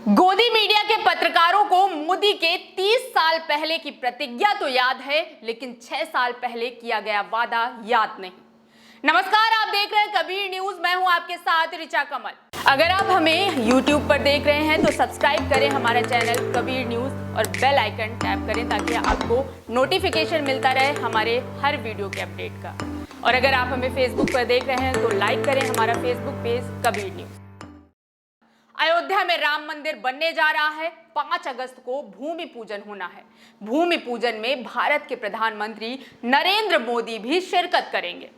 गोदी मीडिया के पत्रकारों को मोदी के 30 साल पहले की प्रतिज्ञा तो याद है, लेकिन 6 साल पहले किया गया वादा याद नहीं। नमस्कार, आप देख रहे हैं कबीर न्यूज। मैं हूं आपके साथ ऋचा कमल। अगर आप हमें YouTube पर देख रहे हैं तो सब्सक्राइब करें हमारा चैनल कबीर न्यूज और बेल आइकन टैप करें ताकि आपको नोटिफिकेशन मिलता रहे हमारे हर वीडियो के अपडेट का। और अगर आप हमें फेसबुक पर देख रहे हैं तो लाइक करें हमारा Facebook page Kabir news. Ayodhya में राम मंदिर बनने जा रहा है। 5 अगस्त को भूमि पूजन होना है। भूमि पूजन में भारत के प्रधानमंत्री नरेंद्र मोदी भी शिरकत करेंगे।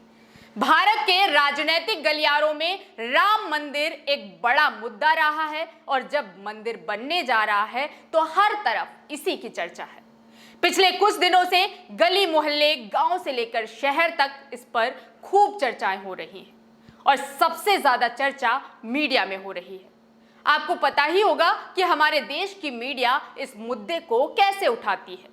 भारत के राजनीतिक गलियारों में राम मंदिर एक बड़ा मुद्दा रहा है और जब मंदिर बनने जा रहा है तो हर तरफ इसी की चर्चा है। पिछले कुछ दिनों से गली मोहल्ले, गांव से लेकर शहर तक इस पर खूब चर्चाएं हो रही हैं और सबसे ज्यादा चर्चा मीडिया में हो रही है। आपको पता ही होगा कि हमारे देश की मीडिया इस मुद्दे को कैसे उठाती है।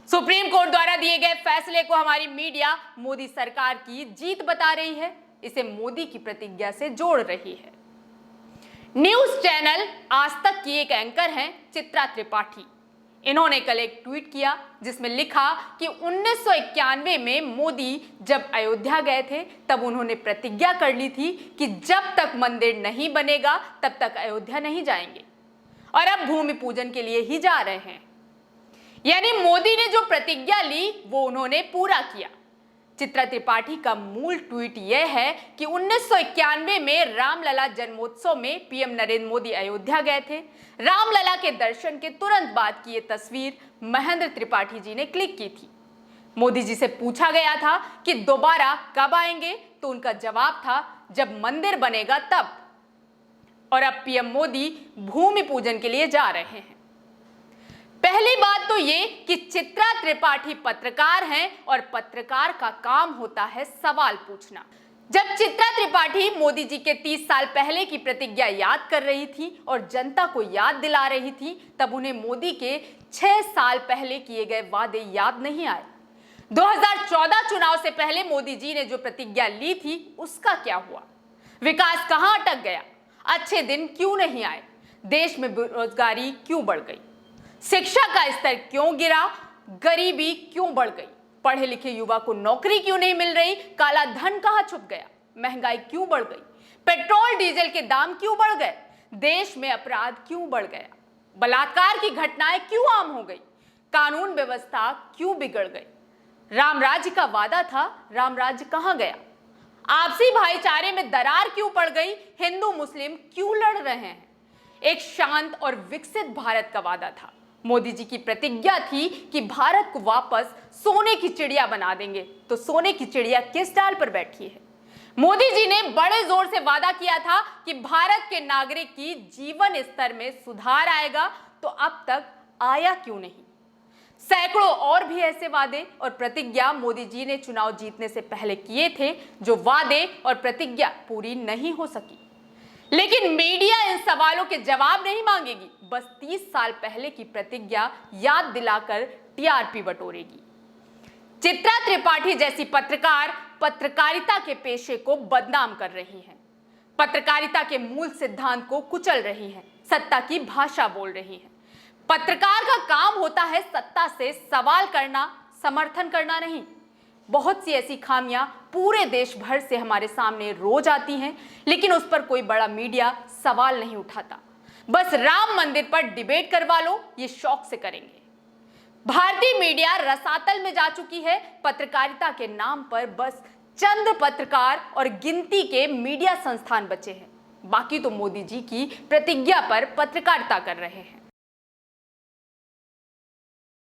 सुप्रीम कोर्ट द्वारा दिए गए फैसले को हमारी मीडिया मोदी सरकार की जीत बता रही है, इसे मोदी की प्रतिज्ञा से जोड़ रही है। न्यूज चैनल आज तक की एक एंकर हैं चित्रा त्रिपाठी। इन्होंने कल एक ट्वीट किया जिसमें लिखा कि 1991 में मोदी जब अयोध्या गए थे तब उन्होंने प्रतिज्ञा कर ली थी कि जब तक मंदिर नहीं बनेगा तब तक अयोध्या नहीं जाएंगे और अब भूमि पूजन के लिए ही जा रहे हैं। यानी मोदी ने जो प्रतिज्ञा ली वो उन्होंने पूरा किया। चित्रा त्रिपाठी का मूल ट्वीट यह है कि 1991 में रामलला जन्मोत्सव में पीएम नरेंद्र मोदी अयोध्या गए थे। रामलला के दर्शन के तुरंत बाद की ये तस्वीर महेंद्र त्रिपाठी जी ने क्लिक की थी। मोदी जी से पूछा गया था कि दोबारा कब आएंगे, तो उनका जवाब था जब मंदिर बनेगा तब। और अब पीएम मोदी भूमि पूजन के लिए जा रहे हैं। पहली बात तो ये कि चित्रा त्रिपाठी पत्रकार हैं और पत्रकार का काम होता है सवाल पूछना। जब चित्रा त्रिपाठी मोदी जी के 30 साल पहले की प्रतिज्ञा याद कर रही थी और जनता को याद दिला रही थी, तब उन्हें मोदी के 6 साल पहले किए गए वादे याद नहीं आए। 2014 चुनाव से पहले मोदी जी ने जो प्रतिज्ञा ली थी उसका क्या हुआ? विकास कहां अटक गया? अच्छे दिन क्यों नहीं आए? देश में बेरोजगारी क्यों बढ़ गई? शिक्षा का स्तर क्यों गिरा? गरीबी क्यों बढ़ गई? पढ़े लिखे युवा को नौकरी क्यों नहीं मिल रही? काला धन कहां छुप गया? महंगाई क्यों बढ़ गई? पेट्रोल डीजल के दाम क्यों बढ़ गए? देश में अपराध क्यों बढ़ गया? बलात्कार की घटनाएं क्यों आम हो गई? कानून व्यवस्था क्यों बिगड़ गई? राम राज्य का वादा था, राम राज्य कहां गया? आपसी भाईचारे में दरार क्यों पड़ गई? हिंदू मुस्लिम क्यों लड़ रहे हैं? एक शांत और विकसित भारत का वादा था। मोदी जी की प्रतिज्ञा थी कि भारत को वापस सोने की चिड़िया बना देंगे, तो सोने की चिड़िया किस डाल पर बैठी है? मोदी जी ने बड़े जोर से वादा किया था कि भारत के नागरिक की जीवन स्तर में सुधार आएगा, तो अब तक आया क्यों नहीं? सैकड़ों और भी ऐसे वादे और प्रतिज्ञा मोदी जी ने चुनाव जीतने से पहले किए थे, जो वादे और प्रतिज्ञा पूरी नहीं हो सकी। लेकिन मीडिया इन सवालों के जवाब नहीं मांगेगी, बस 30 साल पहले की प्रतिज्ञा याद दिलाकर टीआरपी बटोरेगी। चित्रा त्रिपाठी जैसी पत्रकार पत्रकारिता के पेशे को बदनाम कर रही हैं, पत्रकारिता के मूल सिद्धांत को कुचल रही हैं, सत्ता की भाषा बोल रही हैं। पत्रकार का काम होता है सत्ता से सवाल करना, समर्थन करना नहीं। बहुत सी ऐसी खामियां पूरे देश भर से हमारे सामने रोज आती हैं, लेकिन उस पर कोई बड़ा मीडिया सवाल नहीं उठाता। बस राम मंदिर पर डिबेट करवा लो, ये शौक से करेंगे। भारतीय मीडिया रसातल में जा चुकी है। पत्रकारिता के नाम पर बस चंद पत्रकार और गिनती के मीडिया संस्थान बचे हैं। बाकी तो मोदी जी की प्रतिज्ञा पर पत्रकारिता कर रहे हैं।